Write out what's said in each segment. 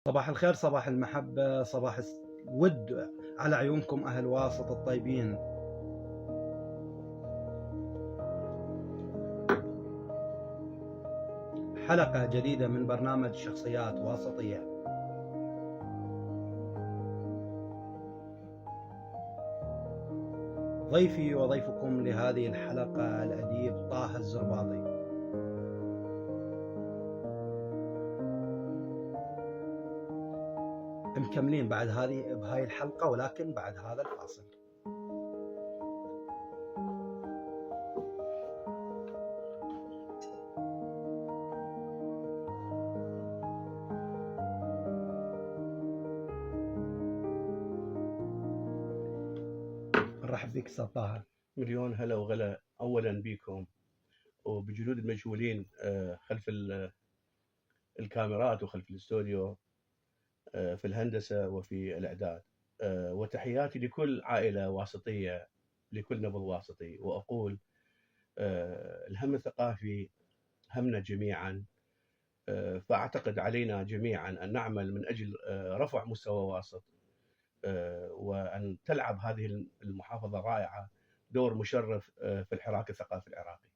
صباح الخير، صباح المحبة، صباح الود على عيونكم أهل واسط الطيبين. حلقة جديدة من برنامج شخصيات واسطية. ضيفي وضيفكم لهذه الحلقة الأديب طه الزرباطي. مكملين بعد بهاي الحلقة، ولكن بعد هذا الفاصل. نرحب بك استاذ طه. مليون هلا وغلا اولا بكم وبجنود المجهولين خلف الكاميرات وخلف الاستوديو، في الهندسه وفي الاعداد، وتحياتي لكل عائله واسطيه، لكل نبض واسطي. واقول الهم الثقافي همنا جميعا، فاعتقد علينا جميعا ان نعمل من اجل رفع مستوى واسط، وان تلعب هذه المحافظه الرائعه دور مشرف في الحراك الثقافي العراقي.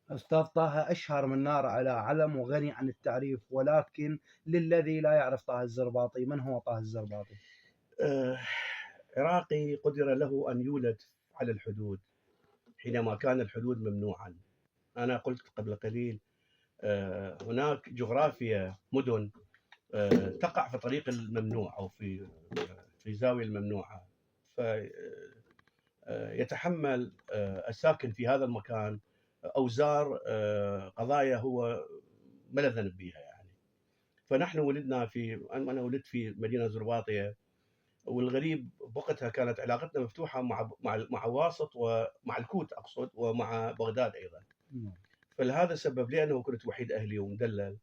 أستاذ طه أشهر من نار على علم وغني عن التعريف، ولكن للذي لا يعرف طه الزرباطي، من هو طه الزرباطي؟ عراقي قدر له أن يولد على الحدود حينما كان الحدود ممنوعا. أنا قلت قبل قليل هناك جغرافيا مدن تقع في طريق الممنوع أو في زاوية الممنوعة، فيتحمل الساكن في هذا المكان أوزار قضايا هو ما له ذنب بها يعني. فنحن ولدنا أنا ولدت في مدينة زرباطية، والغريب بوقتها كانت علاقتنا مفتوحة مع واسط ومع الكوت أقصد، ومع بغداد أيضا. فلهذا السبب، لأنه كنت وحيد أهلي ومدلل،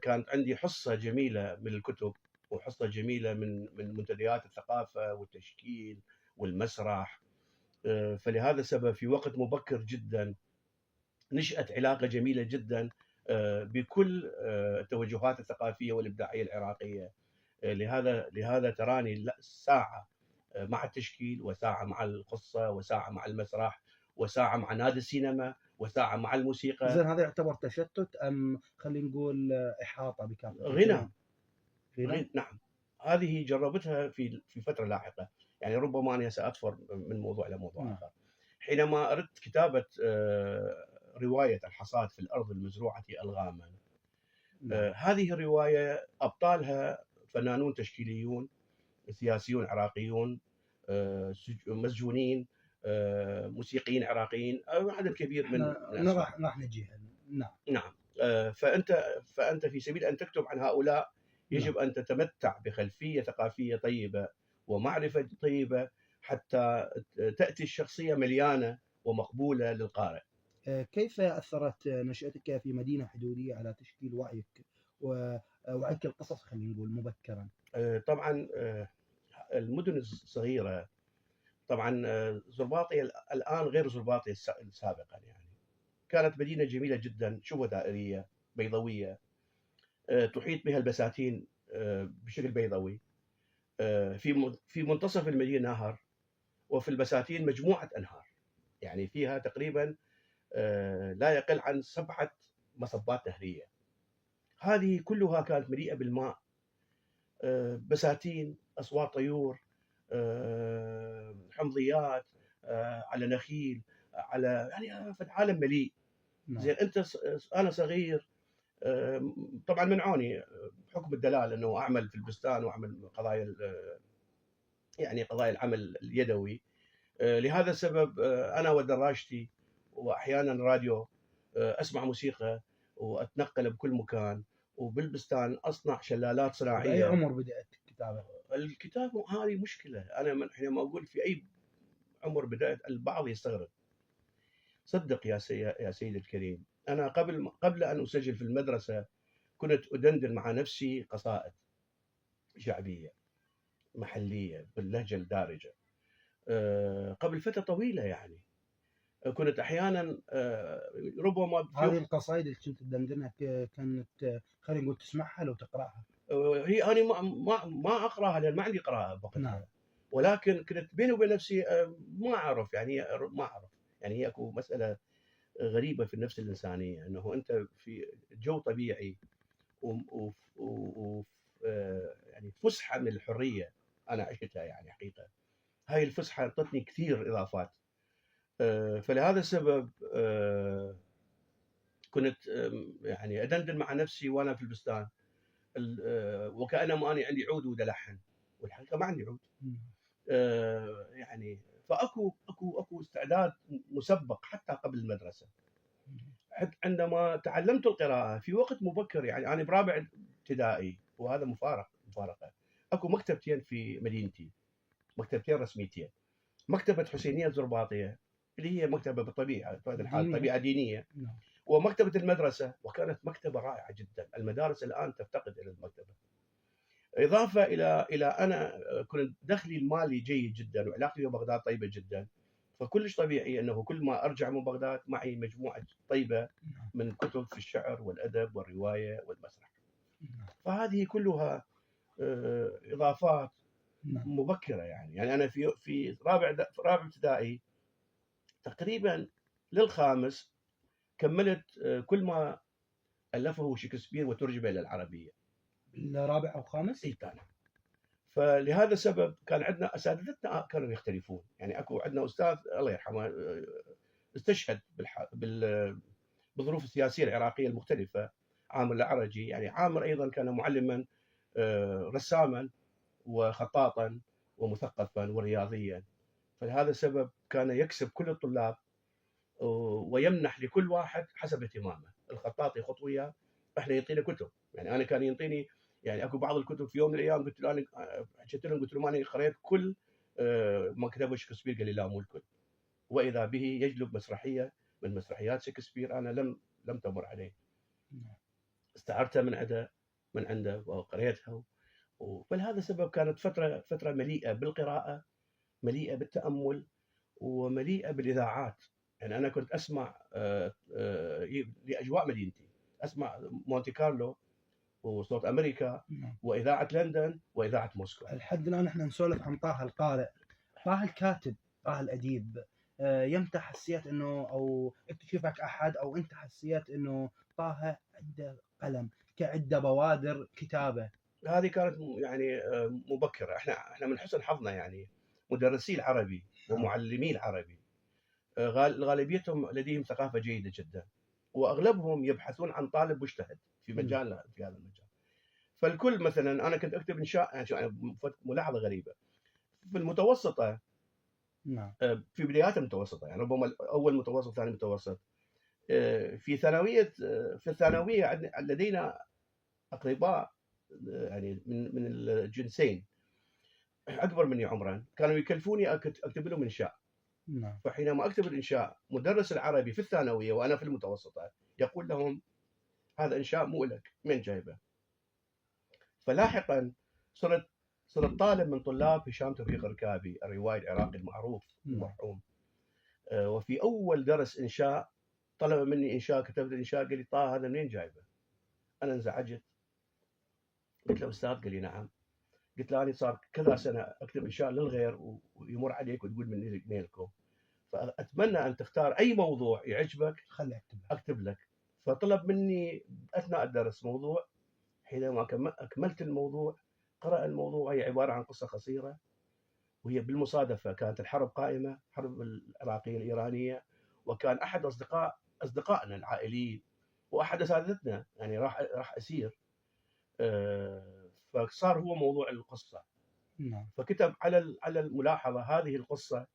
كانت عندي حصة جميلة من الكتب وحصة جميلة من منتديات الثقافة والتشكيل والمسرح. فلهذا السبب في وقت مبكر جدا نشأت علاقة جميلة جدا بكل التوجهات الثقافية والإبداعية العراقية. لهذا تراني ساعة مع التشكيل، وساعة مع القصة، وساعة مع المسرح، وساعة مع نادي السينما، وساعة مع الموسيقى. زين، هذا يعتبر تشتت أم خلينا نقول إحاطة بكافة؟ غنى. غنى. نعم، هذه جربتها في فترة لاحقة، يعني ربما أنا سأطفر من موضوع إلى موضوع آخر. حينما أردت كتابة رواية الحصاد في الأرض المزروعة ألغاما، هذه الرواية أبطالها فنانون تشكيليون، سياسيون عراقيون، مسجونين، موسيقيين عراقيين، عدد كبير من راح نجيها. نعم. فأنت في سبيل أن تكتب عن هؤلاء يجب أن تتمتع بخلفية ثقافية طيبة ومعرفة طيبة حتى تأتي الشخصية مليانة ومقبولة للقارئ. كيف أثرت نشأتك في مدينة حدودية على تشكيل وعيك ووعيك القصص، خلينا نقول مبكرا؟ طبعا المدن الصغيرة، طبعا زرباطي الآن غير زرباطي سابقا، يعني كانت مدينة جميلة جدا، شبه دائرية بيضوية، تحيط بها البساتين بشكل بيضوي، في منتصف المدينة نهر، وفي البساتين مجموعة أنهار، يعني فيها تقريبا لا يقل عن 7 مصبات نهرية. هذه كلها كانت مليئة بالماء، بساتين، أصوات طيور، حمضيات، على نخيل، على يعني في عالم مليء. زين، انت انا صغير طبعا منعوني بحكم الدلال انه اعمل في البستان واعمل قضايا، يعني قضايا العمل اليدوي. لهذا السبب انا ودراجتي واحيانا راديو، اسمع موسيقى واتنقل بكل مكان، وبالبستان اصنع شلالات صناعيه. باي عمر بدات الكتابه؟ الكتاب هذه مشكله، انا حينما اقول في اي عمر بدات البعض يستغرب. صدق يا سيدي الكريم، انا قبل ان اسجل في المدرسه كنت ادندن مع نفسي قصائد شعبيه محليه باللهجه الدارجه قبل فتره طويله. يعني كنت احيانا ربما هذه القصائد اللي كنت تدندنها كانت خلينا نقول تسمعها لو تقراها؟ هي انا ما اقراها لان ما عندي قراءه بوقتها. نعم. ولكن كنت بيني وبين نفسي ما اعرف يعني ما اعرف يعني هي اكو مساله غريبه في النفس الانسانيه، انه انت في جو طبيعي و يعني فسحه من الحريه انا عشتها يعني حقيقه. هاي الفسحه اعطتني كثير اضافات. فلهذا السبب كنت يعني ادندن مع نفسي وانا في البستان، وكانما اني عندي عود ودلحن، والحقيقه ما عندي عود. يعني فاكو استعداد مسبق حتى قبل المدرسه. عندما تعلمت القراءه في وقت مبكر، يعني انا برابع ابتدائي، وهذا مفارقه. اكو مكتبتين في مدينتي، مكتبتين رسميتين، مكتبه حسينيه الزرباطيه اللي هي مكتبه بالطبيعه الحال طبيعه دينيه، ومكتبه المدرسه، وكانت مكتبه رائعه جدا. المدارس الان تفتقد الى المكتبه. اضافه الى انا كنت دخلي المالي جيد جدا وعلاقتي ببغداد طيبه جدا، فكلش طبيعي انه كل ما ارجع من بغداد معي مجموعه طيبه من كتب في الشعر والادب والروايه والمسرح. فهذه كلها اضافات مبكره يعني انا في رابع ابتدائي تقريبا للخامس كملت كل ما الفه شكسبير وترجم الى العربيه. الرابع او خامس؟ اي كان. فلهذا السبب كان عندنا اساتذتنا كانوا يختلفون، يعني اكو عندنا استاذ الله يرحمه استشهد بالظروف السياسيه العراقيه المختلفه، عامر العرجي. يعني عامر ايضا كان معلما رساما وخطاطا ومثقفا ورياضيا، فلهذا السبب كان يكسب كل الطلاب ويمنح لكل واحد حسب اهتمامه. الخطاط يخط وياه، احنا يعطينا كتب. يعني انا كان ينطيني، يعني اكو بعض الكتب في يوم من الايام قلت له انا حكيت لهم، قلت لهم انا قريت كل ما كتبه شكسبير، قال لي لا مو الكل. واذا به يجلب مسرحيه من مسرحيات شكسبير انا لم تمر عليه، استعرتها من عنده وقريتها. فلهذا السبب كانت فتره مليئه بالقراءه، مليئه بالتامل، ومليئه بالاذاعات. يعني انا كنت اسمع لاجواء مدينتي، اسمع مونتي كارلو وصوت امريكا واذاعه لندن واذاعه موسكو. لحد الان احنا نسولف عن طه القارئ، طه الكاتب، طه الاديب. يمتى حسيت انه، او اكتشفك احد، او انت حسيت انه طه عنده قلم كعده بوادر كتابه؟ هذه كانت يعني مبكره. احنا من حسن حظنا يعني مدرسي العربي ومعلمي العربي غالبيتهم لديهم ثقافه جيده جدا، واغلبهم يبحثون عن طالب مجتهد في مجالنا، في هذا المجال. فالكل مثلا انا كنت اكتب انشاء، يعني ملاحظه غريبه في المتوسطه. نعم. في بدايات المتوسطه، يعني ربما اول متوسط ثاني متوسط. في الثانويه لدينا اقرباء يعني من الجنسين اكبر مني عمرا، كانوا يكلفوني اكتب لهم انشاء. نعم. فحينما اكتب الانشاء، مدرس العربي في الثانويه وانا في المتوسطه يقول لهم هذا انشاء مو لك، من جايبه؟ فلاحقا صرت طالب من طلاب هشام توفيق الركابي، الروائي العراقي المعروف المرحوم. وفي اول درس انشاء طلب مني انشاء، كتبت الانشاء، قال لي طه هذا منين جايبه؟ انا انزعجت، قلت له استاذ، قال لي نعم. قلت له انا صار كذا سنه اكتب انشاء للغير ويمر عليك وتقول من لكم، فاتمنى ان تختار اي موضوع يعجبك خلي اكتب لك. فطلب مني اثناء الدرس موضوع، حينما اكملت الموضوع قرأ الموضوع. هي عباره عن قصه قصيره، وهي بالمصادفه كانت الحرب قائمه، حرب العراقيه الايرانيه، وكان احد اصدقائنا العائليين واحد اساتذتنا يعني راح اسير. فصار هو موضوع القصه. نعم. فكتب على الملاحظه هذه القصه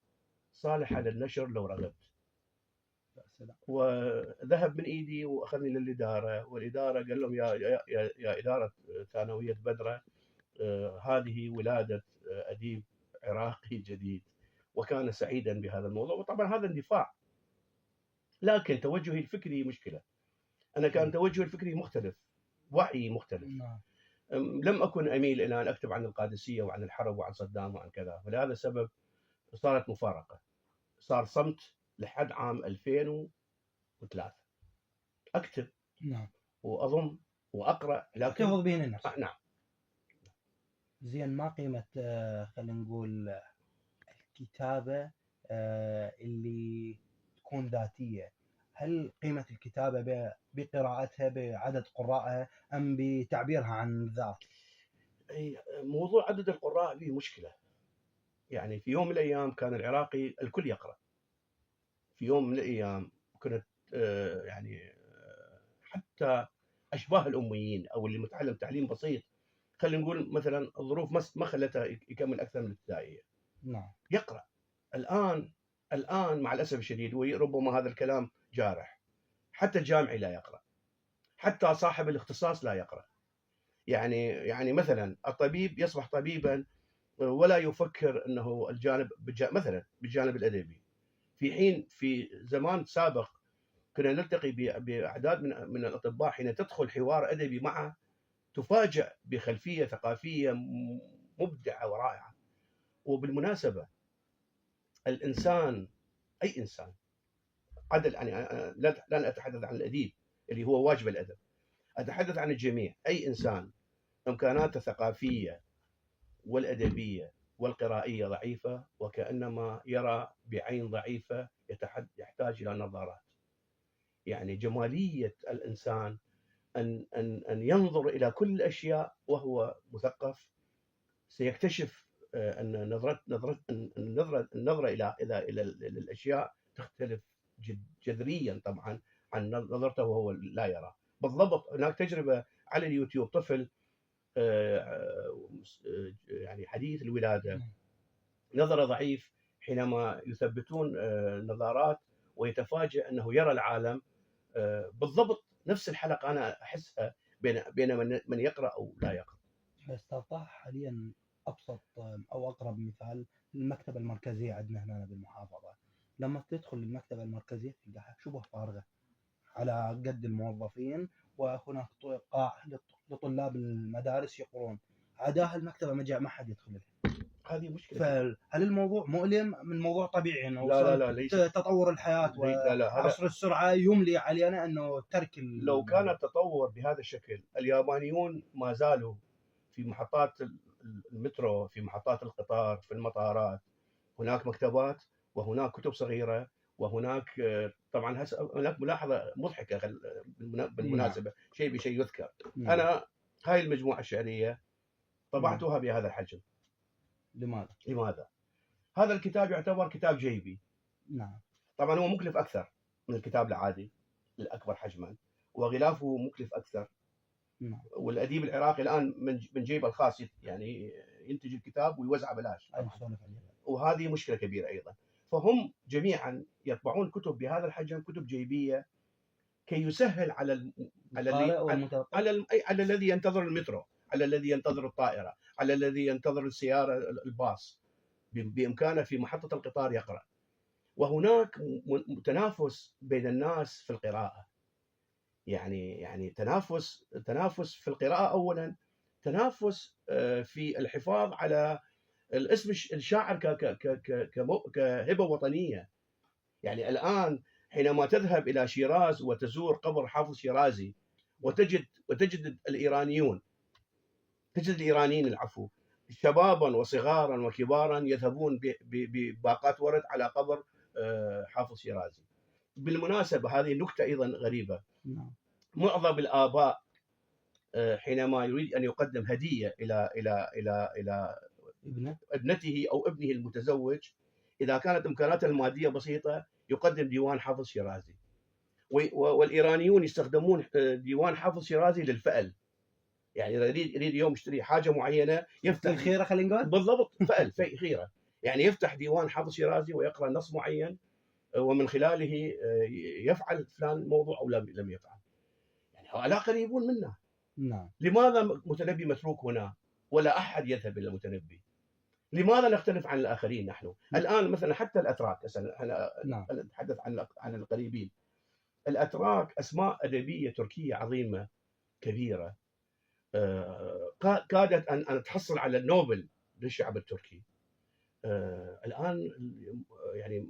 صالحه للنشر لو رغبت. وذهب من ايدي واخذني للاداره، والاداره قال لهم يا اداره ثانويه بدره، هذه ولاده اديب عراقي جديد. وكان سعيدا بهذا الموضوع، وطبعا هذا اندفاع. لكن توجهي الفكري مشكله، انا كان توجهي الفكري مختلف، وعي مختلف. لم أكن أميل إلى أن أكتب عن القادسية وعن الحرب وعن صدام وعن كذا. ولهذا السبب صارت مفارقة، صار صمت لحد عام 2003 أكتب. نعم. وأضم وأقرأ، لكن تحتفظ بين الناس. نعم. زين، ما قيمة خلينا نقول الكتابة اللي تكون ذاتية؟ هل قيمة الكتابة بقراءتها بعدد قرائها أم بتعبيرها عن الذات؟ أي موضوع عدد القراء فيه مشكلة. يعني في يوم من الأيام كان العراقي الكل يقرأ. في يوم من الأيام كنت يعني حتى أشباه الأميين أو اللي متعلم تعليم بسيط، خلينا نقول مثلا الظروف ما خلته يكمل أكثر من الابتدائية، نعم. يقرأ. الآن مع الأسف الشديد، وربما هذا الكلام جارح، حتى الجامعي لا يقرأ، حتى صاحب الاختصاص لا يقرأ. يعني مثلا الطبيب يصبح طبيبا ولا يفكر أنه مثلا بالجانب الأدبي، في حين في زمان سابق كنا نلتقي بأعداد من الأطباء حين تدخل حوار أدبي معه تفاجأ بخلفية ثقافية مبدعة ورائعة. وبالمناسبة الإنسان، أي إنسان عدل، يعني لن أتحدث عن الأديب اللي هو واجب الأدب، أتحدث عن الجميع. أي إنسان إمكاناته الثقافية والأدبية والقرائية ضعيفة وكأنما يرى بعين ضعيفة، يحتاج إلى نظارات. يعني جمالية الإنسان أن ينظر إلى كل الأشياء وهو مثقف، سيكتشف أن النظرة إلى الأشياء تختلف جذريا طبعا عن نظرته وهو لا يرى. بالضبط هناك تجربة على اليوتيوب، طفل يعني حديث الولادة، نظره ضعيف، حينما يثبتون نظارات ويتفاجأ أنه يرى العالم بالضبط نفس الحلقة أنا أحسها بين من يقرأ أو لا يقرأ. بس طه، حاليا أبسط أو أقرب مثال المكتبة المركزية عندنا هنا بالمحافظة. لما تدخل المكتبة المركزية تلقاها شبه فارغة على قد الموظفين، وهناك قاع لطلاب المدارس يقرون، عداها المكتبة ما حد يدخل لها. هذه مشكلة. فهل الموضوع مؤلم من موضوع طبيعي انه لا لا وصل لا ليس. تطور الحياة لا لا هذا وعصر السرعة يملي علينا انه ترك لو كان الموضوع؟ التطور بهذا الشكل، اليابانيون ما زالوا في محطات المترو، في محطات القطار، في المطارات هناك مكتبات وهناك كتب صغيرة، وهناك طبعا هناك ملاحظة مضحكة نعم. بالمناسبة، شيء بشيء يذكر. نعم. أنا هاي المجموعة الشعرية نعم. طبعتها بهذا الحجم. لماذا؟ لماذا؟ هذا الكتاب يعتبر كتاب جيبي. نعم. طبعا هو مكلف أكثر من الكتاب العادي الأكبر حجما، وغلافه مكلف أكثر. نعم. والأديب العراقي الآن من جيبه الخاص يعني ينتج الكتاب ويوزعه بلاش أي طبعا، نسولف عليه. وهذه مشكلة كبيرة أيضا. فهم جميعا يطبعون كتب بهذا الحجم، كتب جيبية، كي يسهل على اللي القارئ والمتلقي. على الذي ينتظر المترو، على الذي ينتظر الطائرة، على الذي ينتظر السيارة الباص، بإمكانه في محطة القطار يقرأ. وهناك تنافس بين الناس في القراءة، يعني تنافس في القراءة أولا، تنافس في الحفاظ على الاسم الشاعر كهبة وطنية. يعني الآن حينما تذهب إلى شيراز وتزور قبر حافظ شيرازي وتجد الإيرانيون، تجد الإيرانيين العفو، شبابا وصغارا وكبارا يذهبون بباقات ورد على قبر حافظ شيرازي. بالمناسبة هذه نكتة أيضا غريبة، نعم. معظم الآباء حينما يريد أن يقدم هدية إلى ابنته أو ابنه المتزوج، إذا كانت إمكاناته المادية بسيطة يقدم ديوان حافظ شيرازي. والإيرانيون يستخدمون ديوان حافظ شيرازي للفأل، يعني إذا يريد يوم يشتري حاجة معينة يفتح الخيرة خلينا نقول. بالضبط فأل خيرة، يعني يفتح ديوان حافظ شيرازي ويقرأ نص معين ومن خلاله يفعل فلان موضوع أو لم يفعل. يعني هؤلاء قريبون منا. نعم. لماذا متنبي متروك هنا ولا أحد يذهب إلى المتنبي؟ لماذا نختلف عن الآخرين نحن؟ الآن مثلا حتى الأتراك، نعم. نتحدث عن القريبين. الأتراك أسماء أدبية تركية عظيمة كبيرة، كادت أن تحصل على النوبل للشعب التركي. الآن يعني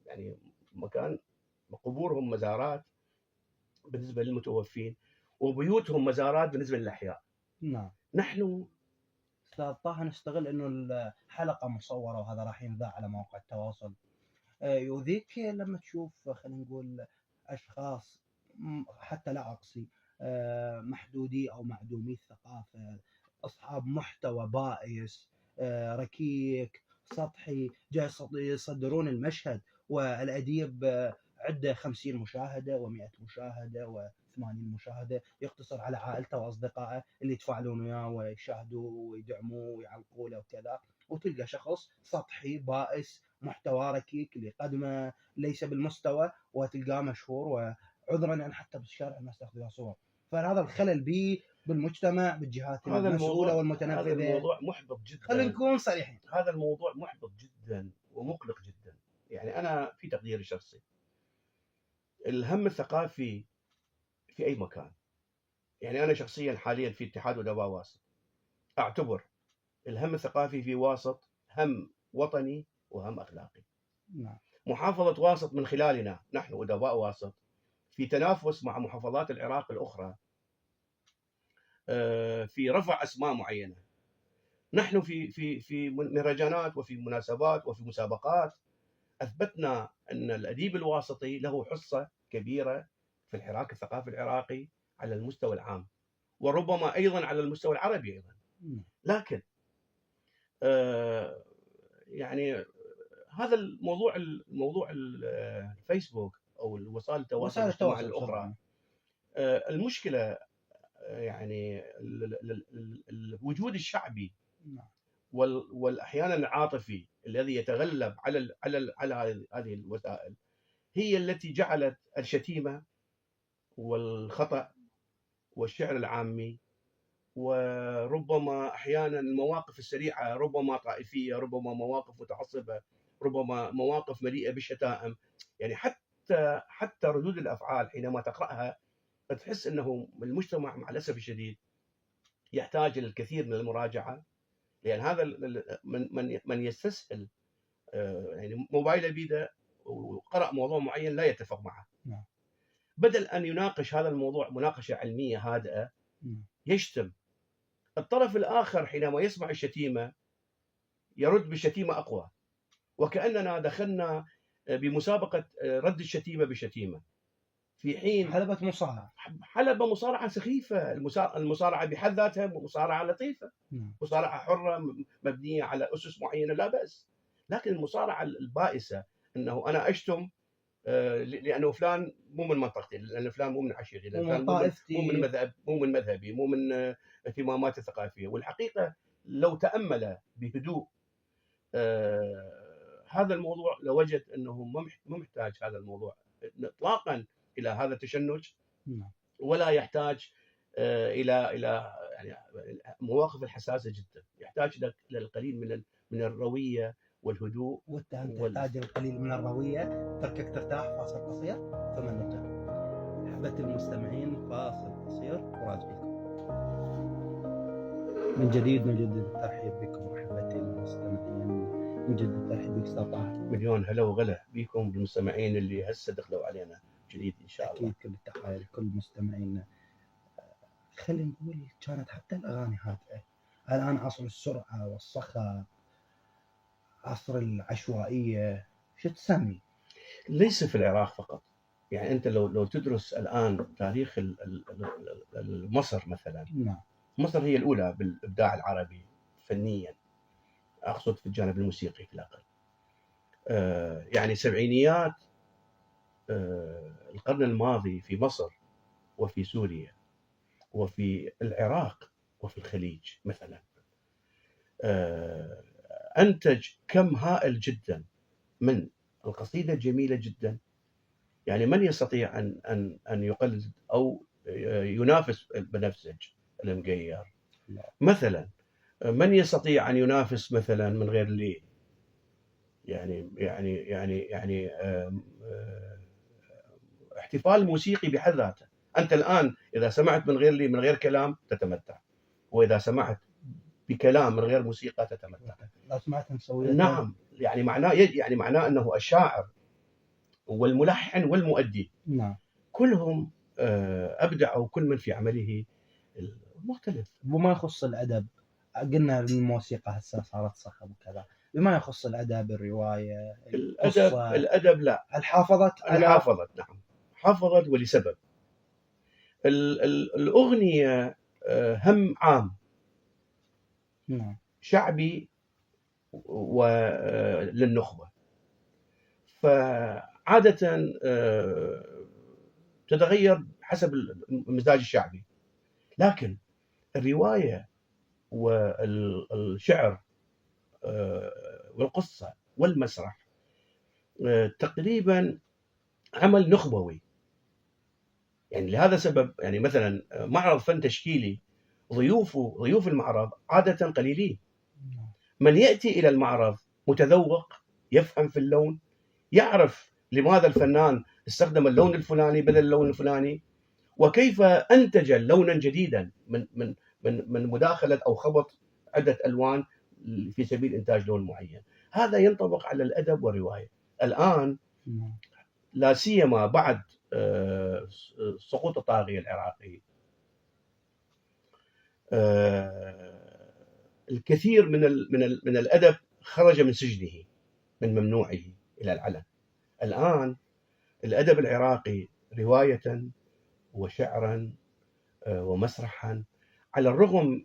يعني مكان قبورهم مزارات بالنسبة للمتوفين، وبيوتهم مزارات بالنسبة للأحياء. نعم. نحن استاذ طه نستغل انه الحلقه مصوره وهذا راح ينذاع على مواقع التواصل. يؤذيك لما تشوف خلينا نقول اشخاص حتى لا اقصي محدودي او معدومي الثقافه، اصحاب محتوى بائس ركيك سطحي، جاي يصدرون المشهد والاديب عنده 50 مشاهده و100 مشاهده و80 مشاهده، يقتصر على عائلته واصدقائه اللي يتفاعلون وياه ويشاهدوه ويدعموه ويعلقوا له وكذا، وتلقى شخص سطحي بائس محتوى ركيك اللي يقدمه ليس بالمستوى وتلقاه مشهور، وعذرا يعني حتى بالشارع الناس تاخذ صور. فهذا الخلل بي بالمجتمع بالجهات المسؤوله هذا والمتنفذه. الموضوع محبط خلينا جدا. نكون صريحين. هذا الموضوع محبط جدا ومقلق جدا. يعني انا في تقديري الشخصي الهم الثقافي في اي مكان، يعني انا شخصيا حاليا في اتحاد ادباء واسط، اعتبر الهم الثقافي في واسط هم وطني وهم اخلاقي. نعم. محافظه واسط من خلالنا نحن ادباء واسط في تنافس مع محافظات العراق الاخرى في رفع اسماء معينه. نحن في مهرجانات وفي مناسبات وفي مسابقات اثبتنا ان الاديب الواسطي له حصه كبيره في الحراك الثقافي العراقي على المستوى العام، وربما ايضا على المستوى العربي ايضا. لكن يعني هذا الموضوع الفيسبوك او وسائل التواصل الاجتماعي الاخرى، المشكله يعني الوجود الشعبي والاحيانا العاطفي الذي يتغلب على هذه الوسائل هي التي جعلت الشتيمه والخطأ والشعر العامي وربما احيانا المواقف السريعه، ربما طائفيه، ربما مواقف متعصبه، ربما مواقف مليئه بالشتائم. يعني حتى ردود الافعال حينما تقراها تحس انه المجتمع مع الاسف الشديد يحتاج الى الكثير من المراجعه، لان هذا من يستسهل يعني موبايله بيده وقرأ موضوع معين لا يتفق معه، بدل ان يناقش هذا الموضوع مناقشه علميه هادئه يشتم. الطرف الآخر حينما يسمع الشتيمة يرد بالشتيمة أقوى، وكأننا دخلنا بمسابقة رد الشتيمة بشتيمة، في حين حلبة مصارعة سخيفة. المصارعة بحد ذاتها مصارعة لطيفة، مصارعة حرة مبنية على أسس معينة لا بأس. لكن المصارعة البائسة أنه أنا أشتم لأنه فلان مو من منطقتي، لأن فلان مو من عشيرتي، لأن فلان مو من مذهبي، مو من اهتماماتي الثقافية. والحقيقة لو تأمل بهدوء هذا الموضوع لوجد أنه ما محتاج هذا الموضوع إطلاقا إلى هذا التشنج، ولا يحتاج إلى يعني مواقف الحساسة جدا. يحتاج إلى القليل من الروية والهدوء. تحتاج القليل من الروية، تركك ترتاح. فاصل قصير ثم نرجع. أحبة المستمعين فاصل قصير وراجعكم من جديد. نجدد الترحيب بكم أحبتي المستمعين، نجدد الترحيب بك أستاذ طه. مليون هلا وغلا بكم بالمستمعين اللي هسه دخلوا علينا جديد إن شاء الله. أكيد كل التحية لكل مستمعينا. خلينا نقول كانت حتى الأغاني هادئة. الآن عصر السرعة والصخب، عصر العشوائية، شو تسمي؟ ليس في العراق فقط. يعني أنت لو تدرس الآن تاريخ مصر مثلا، مصر هي الأولى بالإبداع العربي فنيا، أقصد في الجانب الموسيقي في الأقل. يعني سبعينيات القرن الماضي في مصر وفي سوريا وفي العراق وفي الخليج مثلا أنتج كم هائل جدا من القصيدة جميلة جدا. يعني من يستطيع أن يقلد أو ينافس البنفسج المقير مثلا؟ من يستطيع أن ينافس مثلا من غير لي؟ يعني احتفال موسيقي بحد ذاته. أنت الآن إذا سمعت من غير لي، من غير كلام، تتمتع، وإذا سمعت بكلام من غير موسيقى تتمتع. لو سمعت مسوية نعم، يعني معناه أنه الشاعر والملحن والمؤدي كلهم أبدعوا كل من في عمله المختلف. وما يخص الأدب قلنا الموسيقى هسه صارت صخب وكذا، بما يخص الأدب، الرواية، القصة، الأدب لا. هل حافظت على حافظت، نعم حافظت، ولسبب. الأغنية هم عام نعم. شعبي وللنخبة، فعادة تتغير حسب المزاج الشعبي. لكن الرواية والشعر والقصة والمسرح تقريبا عمل نخبوي. يعني لهذا سبب يعني مثلا معرض فن تشكيلي ضيوف المعرض عادة قليلين. من يأتي إلى المعرض متذوق، يفهم في اللون، يعرف لماذا الفنان استخدم اللون الفلاني بدل اللون الفلاني، وكيف أنتج لونا جديدا من مداخلة أو خبط عدة ألوان في سبيل إنتاج لون معين. هذا ينطبق على الأدب والرواية الآن، لا سيما بعد سقوط الطاغية العراقي. الكثير من الأدب خرج من سجنه، من ممنوعه إلى العلن. الآن الأدب العراقي رواية وشعرا ومسرحا، على الرغم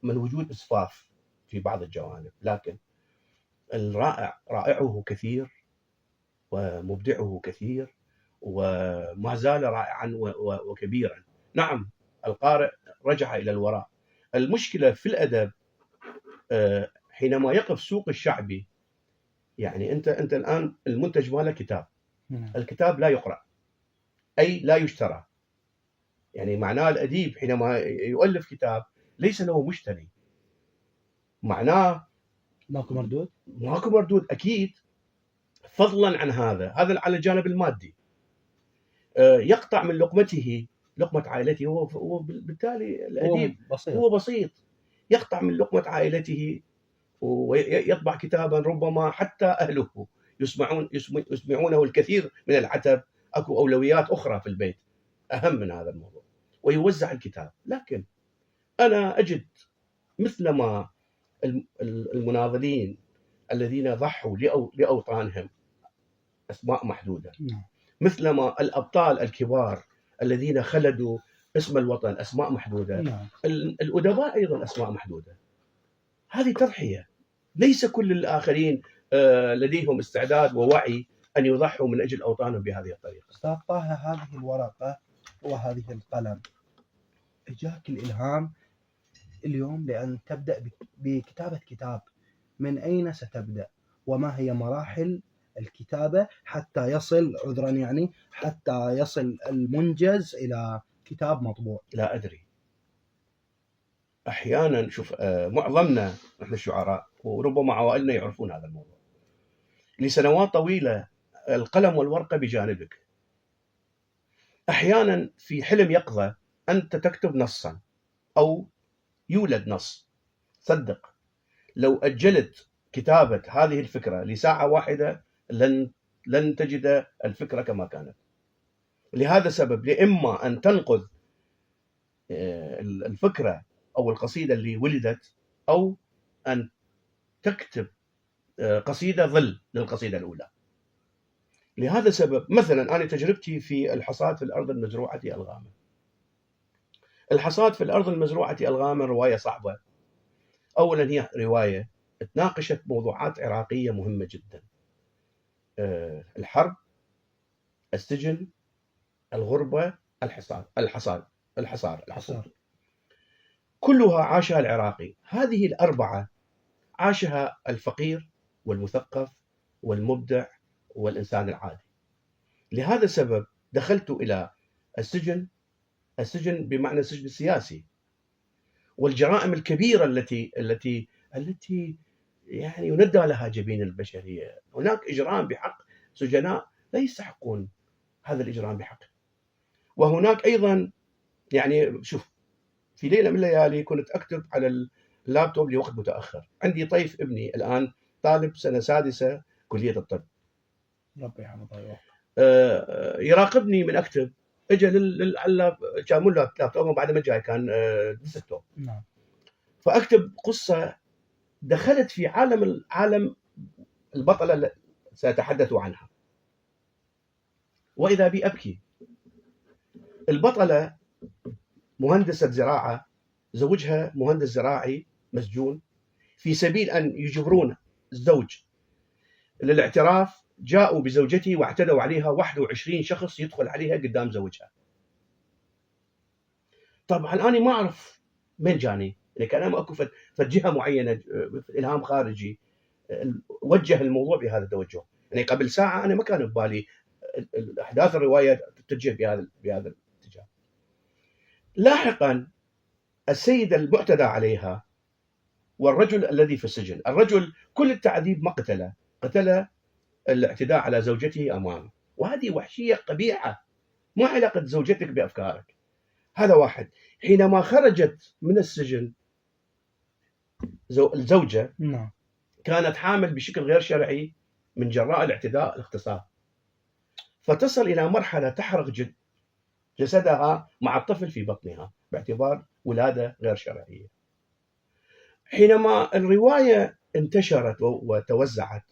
من وجود إسفاف في بعض الجوانب، لكن رائعه كثير ومبدعه كثير، وما زال رائعا وكبيرا. نعم القارئ رجع إلى الوراء. المشكلة في الأدب حينما يقف سوق الشعبي، يعني أنت الآن المنتج ماله كتاب، الكتاب لا يقرأ أي لا يشترى. يعني معناه الأديب حينما يؤلف كتاب ليس له مشتري، معناه ماكو مردود أكيد. فضلا عن هذا على الجانب المادي، يقطع من لقمته، لقمة عائلته. هو بالتالي الأديب هو بسيط، يقطع من لقمة عائلته ويطبع كتابا ربما حتى أهله يسمعونه الكثير من العتب. أكو أولويات أخرى في البيت أهم من هذا الموضوع، ويوزع الكتاب. لكن أنا أجد مثلما المناضلين الذين ضحوا لأوطانهم أسماء محدودة، مثلما الأبطال الكبار الذين خلدوا اسم الوطن أسماء محدودة، الأدباء أيضا أسماء محدودة. هذه تضحية. ليس كل الآخرين لديهم استعداد ووعي أن يضحوا من أجل أوطانهم بهذه الطريقة. أستاذ طه، هذه الورقة وهذه القلم، إجاك الإلهام اليوم لأن تبدأ بكتابة كتاب. من أين ستبدأ؟ وما هي مراحل الكتابة حتى يصل حتى يصل المنجز إلى كتاب مطبوع؟ لا أدري. أحيانا شوف، معظمنا نحن الشعراء وربما عوائلنا يعرفون هذا الموضوع. لسنوات طويلة القلم والورقة بجانبك. أحيانا في حلم يقظة أنت تكتب نصا أو يولد نص. صدق لو أجلت كتابة هذه الفكرة لساعة واحدة لن تجد الفكرة كما كانت. لهذا السبب لإما أن تنقذ الفكرة أو القصيدة اللي ولدت، أو أن تكتب قصيدة ظل للقصيدة الأولى. لهذا السبب مثلا أنا تجربتي في الحصاد في الأرض المزروعة الغامة. الحصاد في الأرض المزروعة الغامة رواية صعبة. أولا هي رواية تناقشت موضوعات عراقية مهمة جدا: الحرب، السجن، الغربة، الحصار. كلها عاشها العراقي. هذه الأربعة عاشها الفقير والمثقف والمبدع والإنسان العادي. لهذا السبب دخلت إلى السجن بمعنى السجن السياسي، والجرائم الكبيرة التي يعني يندى لها جبين البشرية. هناك إجرام بحق سجناء لا يستحقون هذا الإجرام بحق. وهناك أيضا يعني شوف، في ليلة من الليالي كنت أكتب على اللابتوب لوقت متأخر. عندي طيف ابني الآن طالب سنة سادسة كلية الطب، ربي يحفظه، يراقبني من أكتب. اجى كان مو لابتوب، بعد ما جاي كان ديسكتوب. نعم. فاكتب قصه دخلت في عالم البطله اللي سأتحدث عنها، واذا بي ابكي. البطله مهندسه زراعه، زوجها مهندس زراعي مسجون، في سبيل ان يجبرون الزوج للاعتراف جاءوا بزوجته واعتدوا عليها 21 شخص يدخل عليها قدام زوجها. طبعا انا ما اعرف من جاني، يعني كان اكو جهه معينه، الهام خارجي وجه الموضوع بهذا التوجه. يعني قبل ساعه انا ما كان ببالي احداث الروايه تتجه بهذا الاتجاه. لاحقا السيده المعتدى عليها والرجل الذي في السجن، الرجل كل التعذيب ما قتل الاعتداء على زوجته امامه، وهذه وحشيه قبيحه، ما علاقه زوجتك بافكارك. هذا واحد. حينما خرجت من السجن الزوجه كانت حامل بشكل غير شرعي من جراء الاعتداء الاغتصاب، فتصل الى مرحله تحرق جسدها مع الطفل في بطنها باعتبار ولاده غير شرعيه. حينما الروايه انتشرت وتوزعت،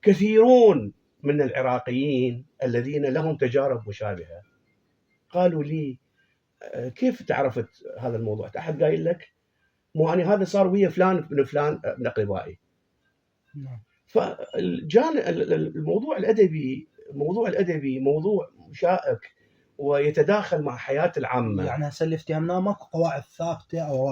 كثيرون من العراقيين الذين لهم تجارب مشابهه قالوا لي كيف تعرفت هذا الموضوع؟ احد قايل لك؟ مو انا هذا صار ويا فلان بن فلان من اقربائي. فالجانب الموضوع الادبي موضوع شائك ويتداخل مع حياه العامه. يعني هسه اللي افتهمناه ماكو قواعد ثابته او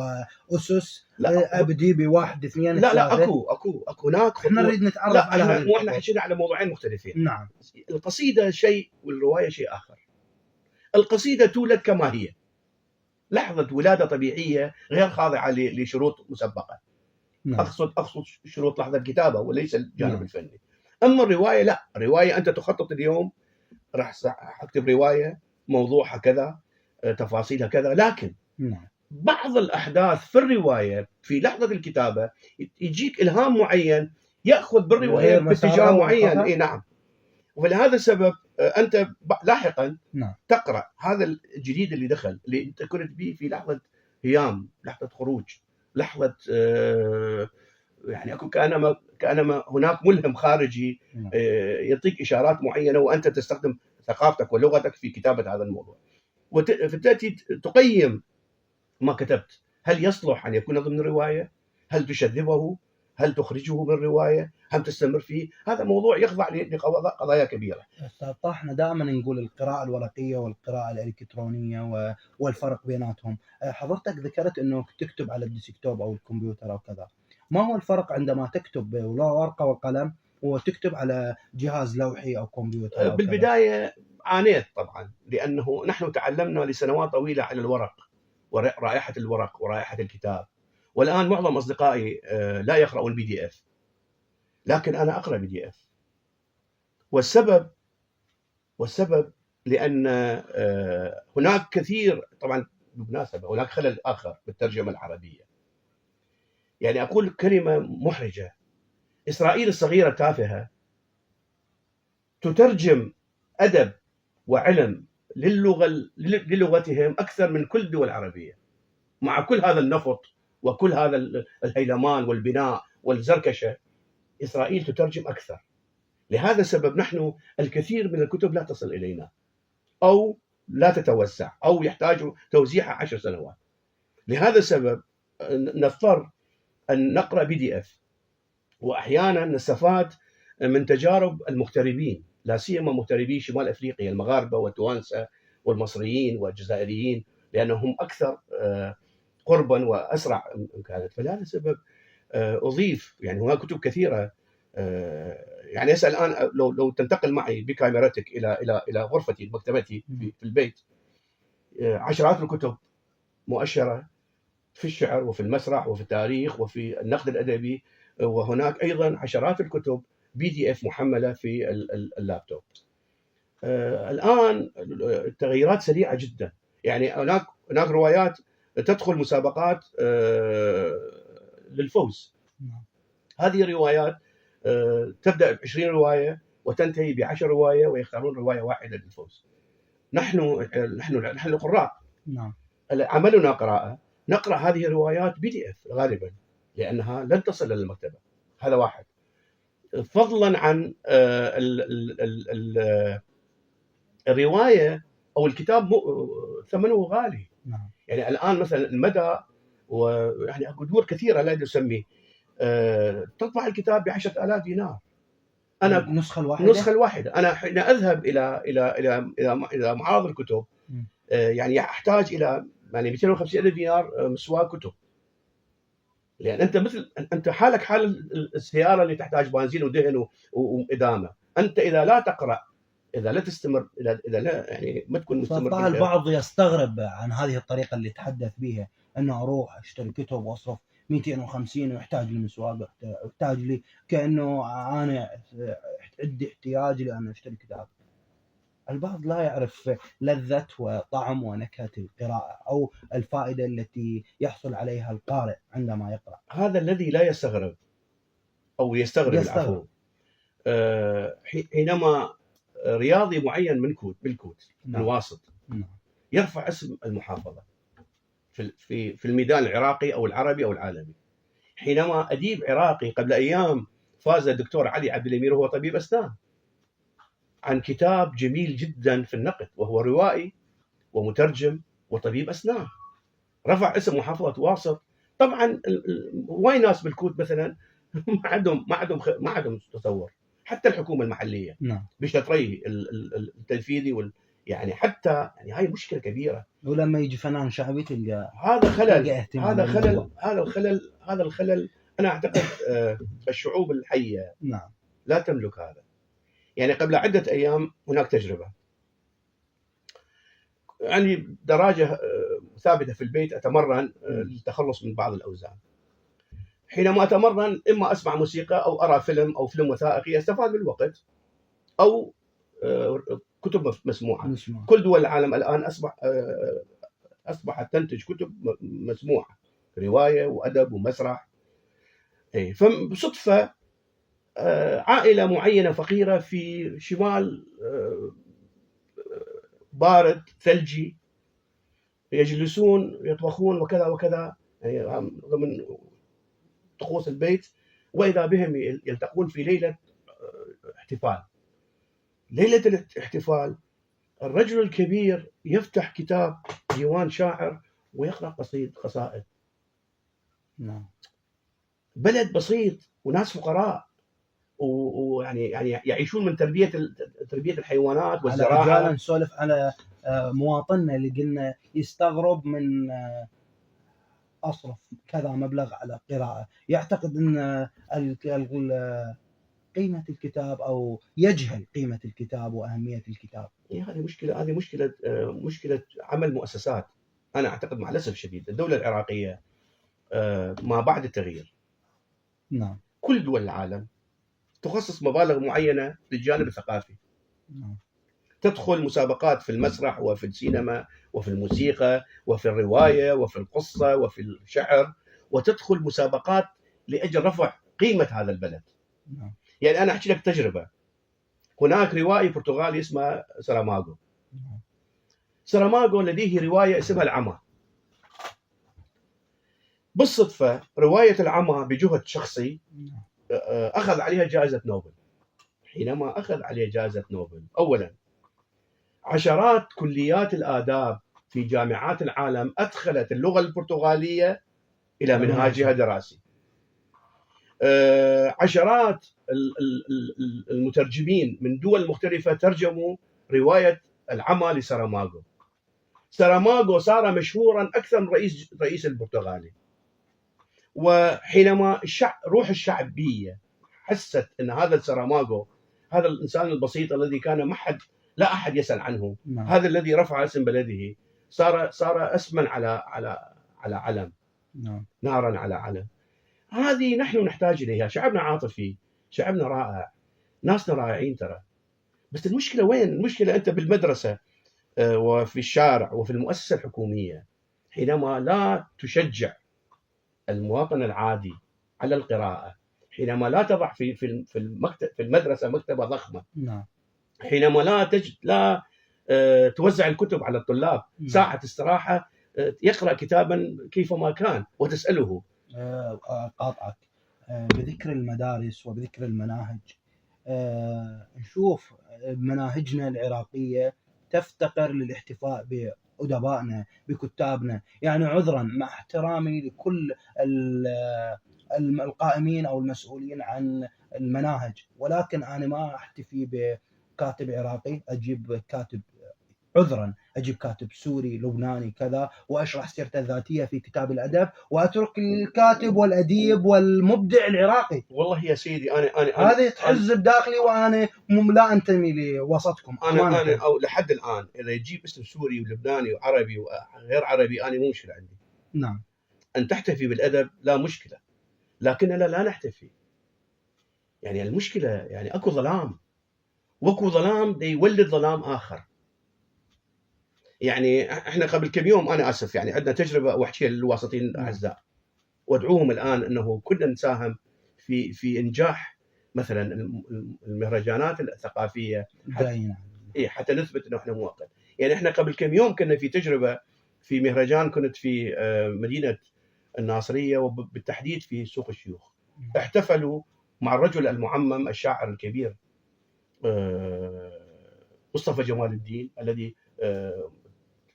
اسس ابدي بواحد اثنين لا ثلاثه. اكو هناك. احنا نريد نتعرف على هذا. احنا حكينا على موضوعين مختلفين. نعم. القصيده شيء والروايه شيء اخر. القصيده تولد كما هي، لحظه ولاده طبيعيه غير خاضعه لشروط مسبقه. نعم. اقصد شروط لحظه الكتابه وليس الجانب الفني. اما الروايه لا، الروايه انت تخطط اليوم راح اكتب روايه موضوعها كذا، تفاصيلها كذا، لكن بعض الاحداث في الروايه في لحظه الكتابه يجيك الهام معين ياخذ بالروايه باتجاه معين. اي نعم. ولهذا السبب انت لاحقا تقرا هذا الجديد اللي دخل، اللي انت كنت به في لحظه هيام، لحظه خروج، لحظه يعني اكو كانما هناك ملهم خارجي يعطيك اشارات معينه وانت تستخدم ثقافتك ولغتك في كتابه هذا الموضوع، وتاتي تقيم ما كتبت، هل يصلح ان يكون ضمن الروايه؟ هل تشذبه؟ هل تخرجه من الروايه؟ هل تستمر فيه؟ هذا موضوع يخضع لقضايا كبيره. استاذ طه، احنا دائما نقول القراءه الورقيه والقراءه الالكترونيه والفرق بيناتهم. حضرتك ذكرت انه تكتب على الديسكتوب او الكمبيوتر او كذا، ما هو الفرق عندما تكتب ورقه وقلم وتكتب على جهاز لوحي او كمبيوتر؟ بالبدايه عانيت طبعا، لانه نحن تعلمنا لسنوات طويله على الورق ورائحه الورق ورائحه الكتاب، والان معظم اصدقائي لا يقرؤون PDF، لكن انا اقرا PDF. والسبب لان هناك كثير، طبعا بالمناسبه هناك خلل اخر بالترجمه العربيه. يعني اقول كلمه محرجه: اسرائيل الصغيره التافهه تترجم ادب وعلم للغتهم اكثر من كل الدول العربيه، مع كل هذا النفط وكل هذا الهيلمان والبناء والزركشه. اسرائيل تترجم اكثر. لهذا السبب نحن الكثير من الكتب لا تصل الينا او لا تتوسع او يحتاج توزيعها 10 سنوات. لهذا السبب نضطر ان نقرا PDF، واحيانا نستفاد من تجارب المغتربين، لا سيما مغتربي شمال افريقيا، المغاربه والتوانسه والمصريين والجزائريين، لانهم اكثر قربا واسرع كانت. فلهذا السبب اضيف، يعني هناك كتب كثيره. يعني اسال الان لو تنتقل معي بكاميرتك الى غرفتي مكتبتي في البيت، عشرات الكتب مؤشره في الشعر وفي المسرح وفي التاريخ وفي النقد الادبي، وهناك ايضا عشرات الكتب PDF محمله في اللابتوب. الان التغييرات سريعه جدا، يعني هناك روايات تدخل مسابقات للفوز. هذه الروايات تبدا ب20 روايه وتنتهي ب10 روايه ويختارون روايه واحده للفوز. نحن القراء عملنا قراءه، نقرأ هذه الروايات PDF غالبا لأنها لن تصل للمكتبة. هذا واحد. فضلا عن الرواية أو الكتاب ثمنه غالي. يعني الآن مثلا المدى ويعني أكو دول كثيرة لا تسمي تطبع الكتاب ب10,000 دينار. أنا النسخة الواحدة. أنا حين أذهب إلى معارض الكتب يعني أحتاج إلى يعني 250,000 دينار مسواق كتب. لأن أنت حالك حال السيارة اللي تحتاج بنزين ودهن وإدامة. أنت إذا لا تقرأ، إذا لا تستمر، إذا لا يعني ما تكون مستمر. فطبعا البعض يستغرب عن هذه الطريقة اللي تحدث بها، أنه أروح أشتري كتب وأصرف 250 ويحتاج لي مسواق، يحتاج لي كأنه أنا عندي احتياج لأن أشتري كتاب. البعض لا يعرف لذة وطعم ونكهة القراءة أو الفائدة التي يحصل عليها القارئ عندما يقرأ. هذا الذي لا يستغرب أو يستغرب. العفو. حينما رياضي معين بالكوت الواسط يرفع اسم المحافظة في الميدان العراقي أو العربي أو العالمي. حينما أديب عراقي قبل أيام فاز الدكتور علي عبد الأمير وهو طبيب أسنان عن كتاب جميل جدا في النقد، وهو روائي ومترجم وطبيب أسنان، رفع اسم محافظة واسط. طبعا وايد ناس بالكوت مثلا ما عندهم تصور، حتى الحكومة المحلية بشطريه التنفيذي يعني حتى يعني هاي مشكلة كبيرة. ولما يجي فنان شعبي تلقى هذا الخلل. أنا أعتقد الشعوب الحية لا تملك هذا. يعني قبل عدة أيام هناك تجربة، يعني دراجة ثابتة في البيت أتمرن للتخلص من بعض الأوزان. حينما أتمرن إما أسمع موسيقى أو أرى فيلم أو فيلم وثائقي أستفاد بالوقت، أو كتب مسموعة. كل دول العالم الآن أصبحت تنتج كتب مسموعة، رواية وأدب ومسرح. فبصدفة عائلة معينة فقيرة في شمال بارد ثلجي يجلسون يطبخون وكذا وكذا، يعني ضمن طقوس البيت، وإذا بهم يلتقون في ليلة احتفال. ليلة الاحتفال الرجل الكبير يفتح كتاب ديوان شاعر ويقرأ قصائد. بلد بسيط وناس فقراء ويعني يعيشون من تربية الحيوانات والزراعة. على نسولف على مواطننا اللي قلنا يستغرب من أصرف كذا مبلغ على قراءة، يعتقد أن قيمة الكتاب أو يجهل قيمة الكتاب وأهمية الكتاب. هذه مشكلة. هذه مشكلة عمل مؤسسات. أنا أعتقد مع الأسف الشديد الدولة العراقية ما بعد التغيير كل دول العالم تخصص مبالغ معينة للجانب الثقافي. تدخل مسابقات في المسرح وفي السينما وفي الموسيقى وفي الرواية وفي القصة وفي الشعر، وتدخل مسابقات لأجل رفع قيمة هذا البلد. يعني أنا أحكي لك تجربة. هناك روائي برتغالي اسمه ساراماغو. ساراماغو لديه رواية اسمها العمى. بالصدفة رواية العمى بجهد شخصي أخذ عليها جائزة نوبل. حينما أخذ عليها جائزة نوبل، أولا عشرات كليات الآداب في جامعات العالم أدخلت اللغة البرتغالية إلى منهاجها الدراسي. عشرات المترجمين من دول مختلفة ترجموا رواية العمى لساراماغو. ساراماغو صار مشهورا أكثر من رئيس البرتغالي. وحينما روح الشعبية حست أن هذا ساراماغو، هذا الإنسان البسيط الذي كان لا أحد يسأل عنه، هذا الذي رفع اسم بلده، صار اسما على علم، نارا على علم. هذه نحن نحتاج إليها. شعبنا عاطفي، شعبنا رائع، ناسنا رائعين ترى. بس المشكلة وين؟ المشكلة أنت بالمدرسة وفي الشارع وفي المؤسسة الحكومية، حينما لا تشجع المواطن العادي على القراءة، حينما لا تضع في المدرسة مكتبة ضخمة، حينما لا توزع الكتب على الطلاب، ساعة استراحة يقرأ كتابا كيفما كان وتسأله. قاطعك. بذكر المدارس وبذكر المناهج، نشوف مناهجنا العراقية تفتقر للاحتفاء بأدبائنا بكتابنا. يعني عذرا مع احترامي لكل القائمين أو المسؤولين عن المناهج، ولكن أنا ما أحتفي بكاتب عراقي، أجيب كاتب عذرا أجيب كاتب سوري لبناني كذا وأشرح سيرته الذاتية في كتاب الأدب، وأترك الكاتب والأديب والمبدع العراقي. والله يا سيدي أنا هذه تحز بداخلي، وأنا لا أنتمي لوسطكم. أنا أو لحد الآن إذا يجيب اسم سوري ولبناني وعربي وغير عربي أنا مو مشكلة عندي. نعم. أن تحتفي بالأدب لا مشكلة، لكننا لا نحتفي. يعني المشكلة يعني أكو ظلام، وأكو ظلام دي يولد ظلام آخر. يعني احنا قبل كم يوم، انا اسف يعني عندنا تجربه واحكيها للواسطين الاعزاء، وادعوهم الان انه كلنا نساهم في انجاح مثلا المهرجانات الثقافيه حتى نثبت انه احنا مؤقت. يعني احنا قبل كم يوم كنا في تجربه في مهرجان، كنت في مدينه الناصريه وبالتحديد في سوق الشيوخ. احتفلوا مع الرجل المعمم الشاعر الكبير مصطفى جمال الدين الذي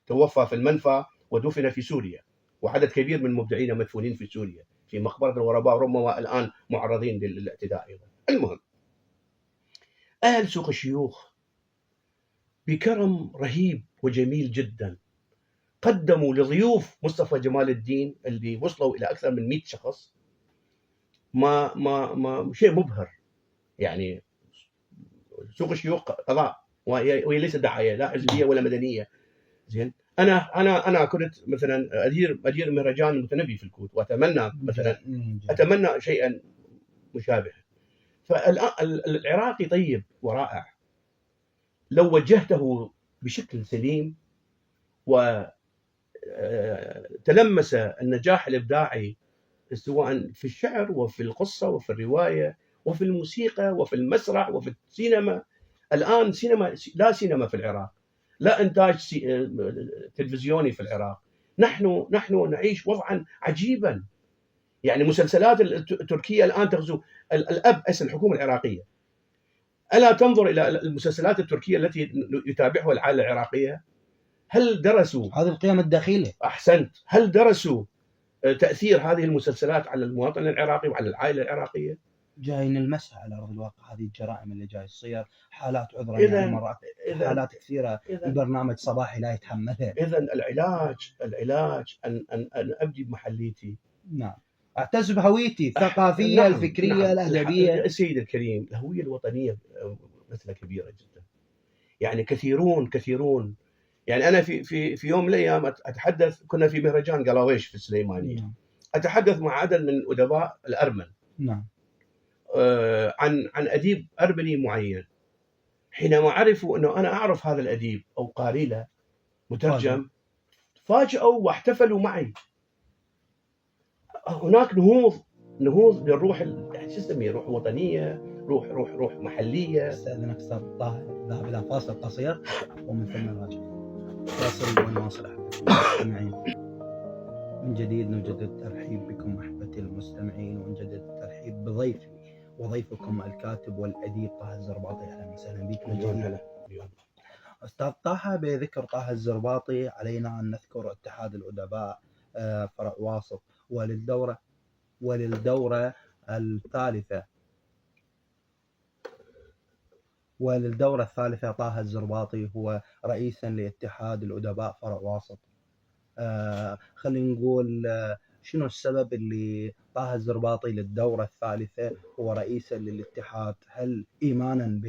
توفى في المنفى ودفن في سوريا، وعدد كبير من المبدعين مدفونين في سوريا في مقبرة الغرباء، ربما الآن معرضين للاعتداء أيضا. المهم، أهل سوق الشيوخ بكرم رهيب وجميل جدا قدموا لضيوف مصطفى جمال الدين اللي وصلوا إلى أكثر من 100 شخص ما شيء مبهر. يعني سوق الشيوخ قضاء، وهي ليست دعاية لا حزبية ولا مدنية. زين، انا كنت مثلا ادير مهرجان المتنبي في الكويت، واتمنى مثلا اتمنى شيئا مشابها. فالعراقي طيب ورائع لو وجهته بشكل سليم وتلمس النجاح الابداعي سواء في الشعر وفي القصه وفي الروايه وفي الموسيقى وفي المسرح وفي السينما. الان لا سينما في العراق، لا إنتاج تلفزيوني في العراق. نحن نعيش وضعا عجيبا. يعني مسلسلات التركية الآن تغزو الأب أس الحكومة العراقية. ألا تنظر إلى المسلسلات التركية التي يتابعها العائلة العراقية؟ هل درسوا هذه القيم الداخلية؟ أحسنت. هل درسوا تأثير هذه المسلسلات على المواطن العراقي وعلى العائلة العراقية؟ جاي نلمسها على ارض الواقع، هذه الجرائم اللي جاي تصير، حالات عذرا يعني مرات حالات كثيره البرنامج صباحي لا يتحملها. اذا العلاج ان ابدي بمحليتي. نعم، اعتز بهويتي الثقافيه. نعم. الفكريه. نعم. الادبيه. السيد الكريم، الهويه الوطنيه مسألة كبيره جدا. يعني كثيرون يعني انا في يوم من الايام اتحدث، كنا في مهرجان قلاويش في السليمانيه. نعم. اتحدث مع عدد من الادباء الارمن. نعم. عن اديب ارمني معين. حينما عرفوا انه انا اعرف هذا الاديب او قاري له مترجم، فاجئوا واحتفلوا معي. هناك نهوض للروح، شو اسميه، روح وطنيه، روح محليه. استاذنك استاذ طاهر، ذهب الى فاصل قصير ومن ثم نراجع. فاصل ونواصل المستمعين. من جديد نجدد الترحيب بكم احبتي المستمعين، ونجدد الترحيب بضيفي وضيفكم الكاتب والأديب طه الزرباطي. أهلا وسهلا بك. هلا أستاذ طه، بذكر طه الزرباطي علينا أن نذكر اتحاد الأدباء فرع واسط، وللدورة الثالثة طه الزرباطي هو رئيسا لاتحاد الأدباء فرع واسط. خلينا نقول شنو السبب اللي طه الزرباطي للدورة الثالثة هو رئيسا للاتحاد؟ هل إيمانا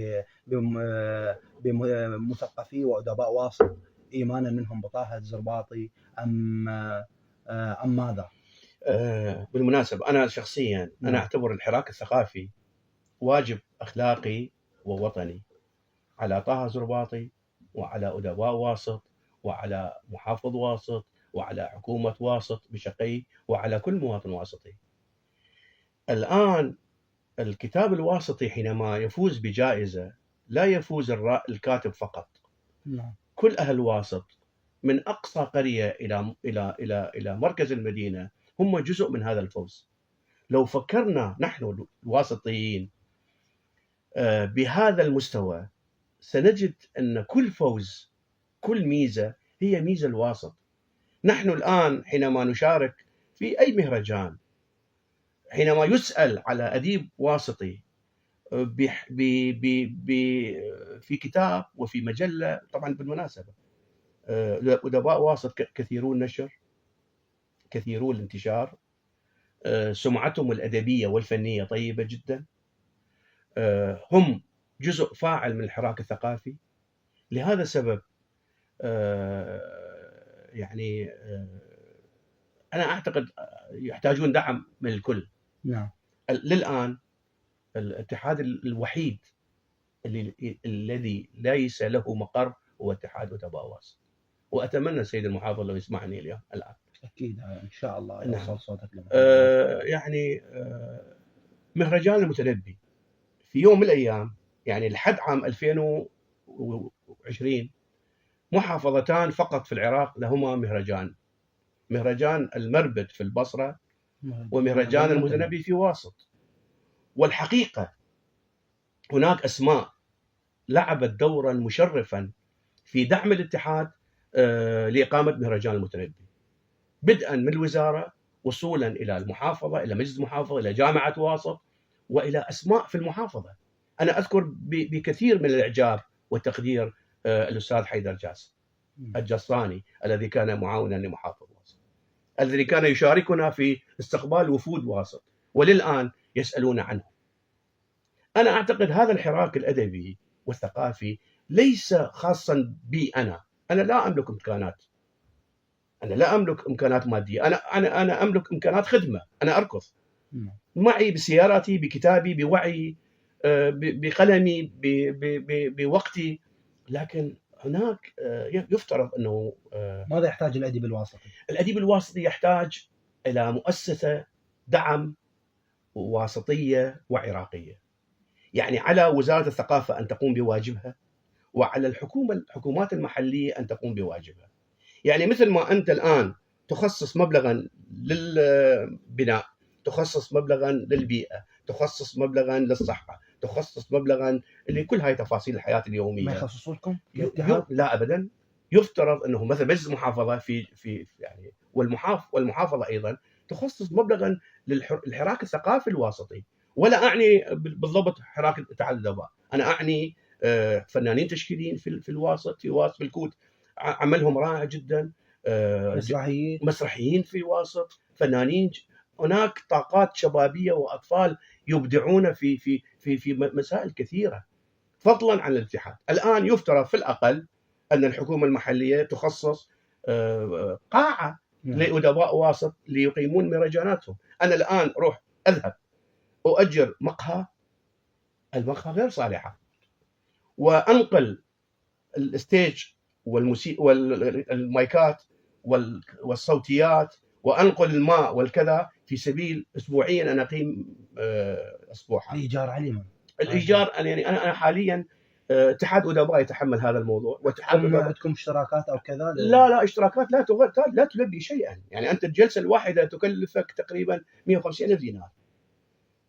بمثقفي وأدباء واسط، إيمانا منهم بطه الزرباطي، أم ماذا؟ بالمناسبة أنا شخصيا أنا أعتبر الحراك الثقافي واجب أخلاقي ووطني على طه الزرباطي وعلى أدباء واسط وعلى محافظ واسط وعلى حكومة واسط بشقي وعلى كل مواطن واسطي. الآن الكتاب الواسطي حينما يفوز بجائزة لا يفوز الكاتب فقط. كل أهل واسط من أقصى قرية إلى مركز المدينة هم جزء من هذا الفوز. لو فكرنا نحن الواسطيين بهذا المستوى سنجد أن كل فوز، كل ميزة هي ميزة الواسط. نحن الآن حينما نشارك في أي مهرجان، حينما يسأل على أديب واسطي في كتاب وفي مجلة، طبعا بالمناسبة أدباء واسط كثيرون النشر، كثيرون الانتشار، سمعتهم الأدبية والفنية طيبة جدا، هم جزء فاعل من الحراك الثقافي. لهذا السبب يعني أنا أعتقد يحتاجون دعم من الكل. نعم. للآن الاتحاد الوحيد الذي ليس له مقر هو اتحاد أدباء واسط، وأتمنى السيد المحافظ لو يسمعني الآن أكيد إن شاء الله نعم. يوصل صوتك له. يعني مهرجان المتنبي في يوم من الأيام، يعني لحد عام 2020 محافظتان فقط في العراق لهما مهرجان المربد في البصرة ومهرجان المتنبي في واسط. والحقيقة هناك أسماء لعبت دورا مشرفا في دعم الاتحاد لإقامة مهرجان المتنبي، بدءا من الوزارة وصولا إلى المحافظة، إلى مجلس المحافظة، إلى جامعة واسط، وإلى أسماء في المحافظة. أنا أذكر بكثير من الإعجاب والتقدير الأستاذ حيدر الجصاني الذي كان معاونا لمحافظ واسط، الذي كان يشاركنا في استقبال وفود واسط وللآن يسألون عنه. أنا أعتقد هذا الحراك الأدبي والثقافي ليس خاصا بي أنا لا أملك إمكانات، أنا لا أملك إمكانات مادية، أنا أملك إمكانات خدمة، أنا أركض معي بسيارتي، بكتابي، بوعي، بقلمي، بوقتي. لكن هناك يفترض أنه ماذا يحتاج الأديب الواسطي؟ الأديب الواسطي يحتاج إلى مؤسسة دعم واسطية وعراقية. يعني على وزارة الثقافة أن تقوم بواجبها، وعلى الحكومات المحلية أن تقوم بواجبها. يعني مثل ما أنت الآن تخصص مبلغا للبناء، تخصص مبلغا للبيئة، تخصص مبلغا للصحة، تخصص مبلغا لكل هاي تفاصيل الحياة اليومية. ما يخصصوا لكم؟ لا أبدا. يفترض أنه مثلا مجلس المحافظة في يعني والمحافظة أيضا تخصص مبلغا للحراك الثقافي الواسطي. ولا أعني بالضبط حراك اتحاد الأدباء، أنا أعني فنانين تشكيليين في الواسط، في الكوت عملهم رائع جدا، مسرحيين في الواسط، فنانين، هناك طاقات شبابية وأطفال يبدعون في مسائل كثيرة فضلا عن الاتحاد. الآن يفترض في الأقل أن الحكومة المحلية تخصص قاعة لأدباء واسط ليقيمون مهرجاناتهم. أنا الآن أذهب أؤجر مقهى، المقهى غير صالحة، وأنقل الستيج والموسيقى والمايكات والصوتيات، وأنقل الماء والكذا في سبيل أسبوعيا أنا أقيم أسبوعها. الإيجار عليما. الإيجار يعني أنا حاليا اتحاد أدباء يتحمل هذا الموضوع. ما عندكم اشتراكات أو كذا؟ لا اشتراكات لا تلبي شيئا. يعني أنت الجلسة الواحدة تكلفك تقريبا 150,000 دينار.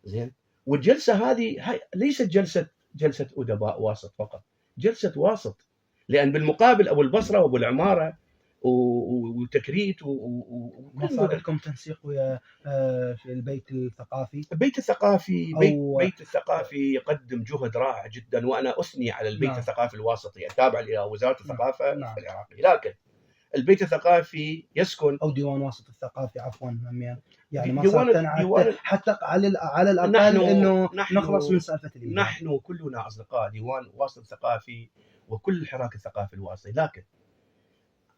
زين. والجلسة هذه ليست جلسة أدباء واسط فقط، جلسة واسط. لأن بالمقابل أبو البصرة وأبو العمارة وتكريت ما صار لكم تنسيق ويا البيت الثقافي؟ البيت الثقافي يقدم جهد رائع جدا، وأنا أثني على البيت الثقافي الواسطي التابع إلى وزارة الثقافة العراقية. لكن البيت الثقافي يسكن أو ديوان واسط الثقافي عفوا، يعني ما صار حتى على الأقل إنه نخلص من سالفة الإيجار. نحن كلنا أصدقاء ديوان واسط الثقافي وكل الحراك الثقافي الواسطي، لكن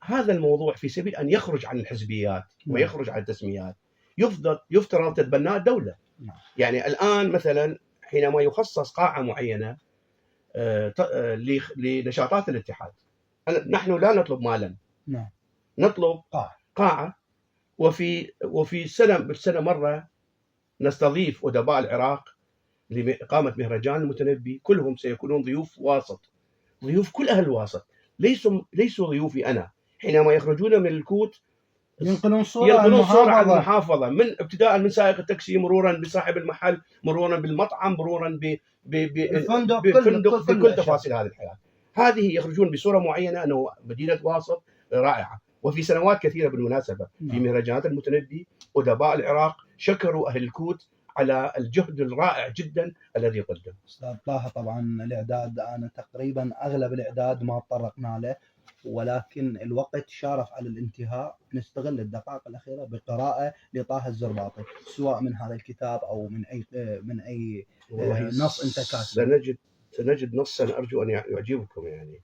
هذا الموضوع في سبيل أن يخرج عن الحزبيات ويخرج عن التسميات يفترض تتبناه الدولة. يعني الآن مثلا حينما يخصص قاعة معينة لنشاطات الاتحاد، نحن لا نطلب مالا، نطلب قاعة. وفي سنة مرة نستضيف أدباء العراق لإقامة مهرجان المتنبي، كلهم سيكونون ضيوف واسط، ضيوف كل أهل الواسط، ليسوا ضيوفي أنا. حينما يخرجون من الكوت ينقلون صورة عن ينقلون صورة عن المحافظة. المحافظة، من ابتداء من سائق التاكسي، مرورا بصاحب المحل، مرورا بالمطعم، مرورا الفندق، بالفندق، كل بكل الأشياء. تفاصيل هذه الحياة. هذه يخرجون بصورة معينة أنه مدينة واسط رائعة. وفي سنوات كثيرة بالمناسبة في مهرجانات المتنبي أدباء العراق شكروا أهل الكوت على الجهد الرائع جدا الذي قدم. أستاذ طه، طبعا الإعداد أنا تقريبا أغلب الإعداد ما تطرقنا له، ولكن الوقت شارف على الانتهاء. نستغل الدقائق الأخيرة بقراءة لطه الزرباطي، سواء من هذا الكتاب أو من أي نص أنت كاتبه. سنجد نصا أرجو أن يعجبكم يعني.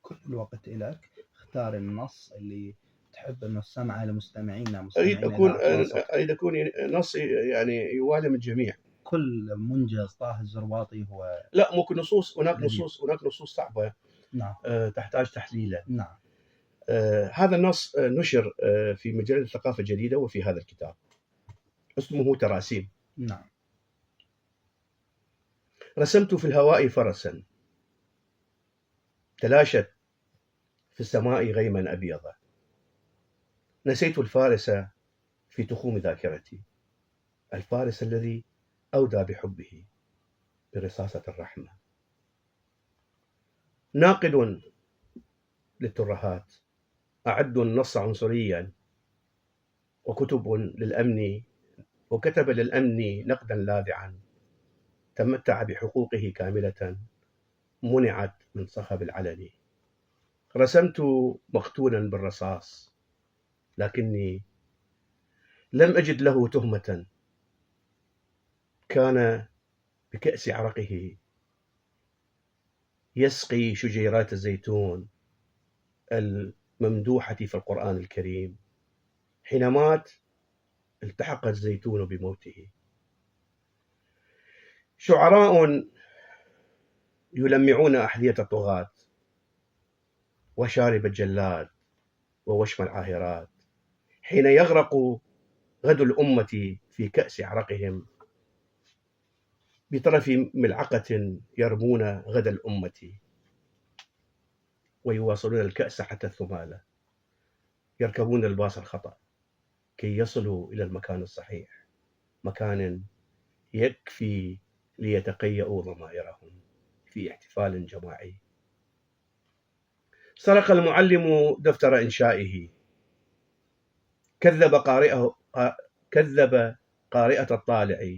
كل الوقت لك، اختار النص اللي تحب انه تسمعه لمستمعينا. اريد اكون نص يعني يوالم الجميع. كل منجز طه الزرباطي هو لا، ممكن نصوص، هناك نصوص صعبه. نعم. تحتاج تحليله. نعم. هذا النص نشر في مجله الثقافه الجديده وفي هذا الكتاب، اسمه تراسيم. نعم. رسمت في الهواء فرسا تلاشت في السماء غيما أبيضا، نسيت الفارس في تخوم ذاكرتي، الفارس الذي أودى بحبه برصاصة الرحمة. ناقد للترهات، أعد النص عنصريا، وكتب للأمن وكتب للأمن نقدا لاذعا، تمتع بحقوقه كاملة، منعت من صخب العلن. رسمت مقتولا بالرصاص، لكني لم أجد له تهمة، كان بكأس عرقه يسقي شجيرات الزيتون الممدوحة في القرآن الكريم. حين مات التحق الزيتون بموته. شعراء يلمعون أحذية الطغاة وشارب الجلاد ووشم العاهرات، حين يغرق غد الأمة في كأس عرقهم، بطرف ملعقة يرمون غد الأمة، ويواصلون الكأس حتى الثمالة، يركبون الباص الخطأ كي يصلوا إلى المكان الصحيح، مكان يكفي ليتقيأوا ضمائرهم في احتفال جماعي. سرق المعلم دفتر إنشائه، كذب قارئة الطالع،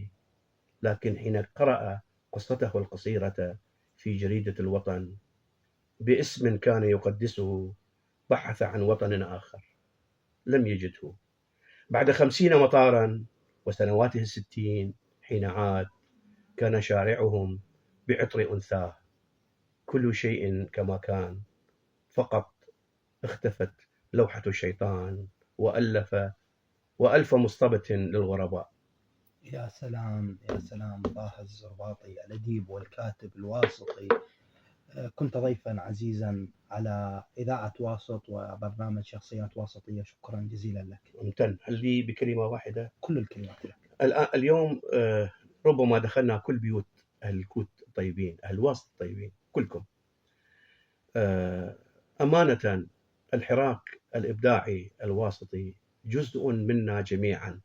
لكن حين قرأ قصته القصيرة في جريدة الوطن باسم كان يقدسه، بحث عن وطن آخر لم يجده. بعد 50 مطارا وسنواته 60 حين عاد، كان شارعهم بعطر أنثاه، كل شيء كما كان، فقط اختفت لوحة الشيطان وألف مصطبة للغرباء. يا سلام يا سلام، طه الزرباطي الأديب والكاتب الواسطي. كنت ضيفا عزيزا على إذاعة واسط وبرنامج شخصيات واسطية، شكرا جزيلا لك. ممتن. هل لي بكلمة واحدة؟ كل الكلمات لك. اليوم ربما دخلنا كل بيوت أهل الكوت الطيبين، أهل الواسط الطيبين كلكم. أمانة الحراك الإبداعي الواسطي جزء منا جميعا،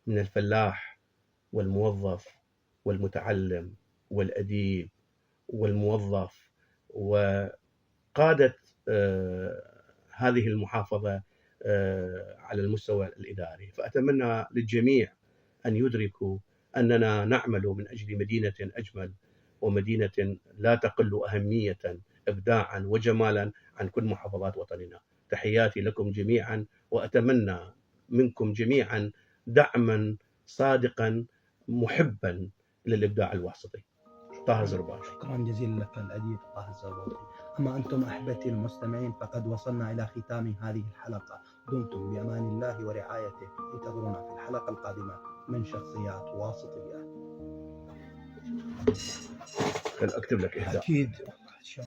من الفلاح والموظف والمتعلم والأديب والموظف وقادة هذه المحافظة على المستوى الإداري. فأتمنى للجميع أن يدركوا أننا نعمل من أجل مدينة أجمل، ومدينة لا تقل أهمية إبداعا وجمالا عن كل محافظات وطننا. تحياتي لكم جميعا، وأتمنى منكم جميعا دعما صادقا محبا للإبداع الواسطي. طه الزرباطي. شكرا جزيلا لك الأديب طه الزرباطي. أما أنتم أحبتي المستمعين، فقد وصلنا إلى ختام هذه الحلقة. دمتم بأمان الله ورعايته. انتظرونا في الحلقة القادمة من شخصيات واسطية. أكتب لك إهداء. أكيد.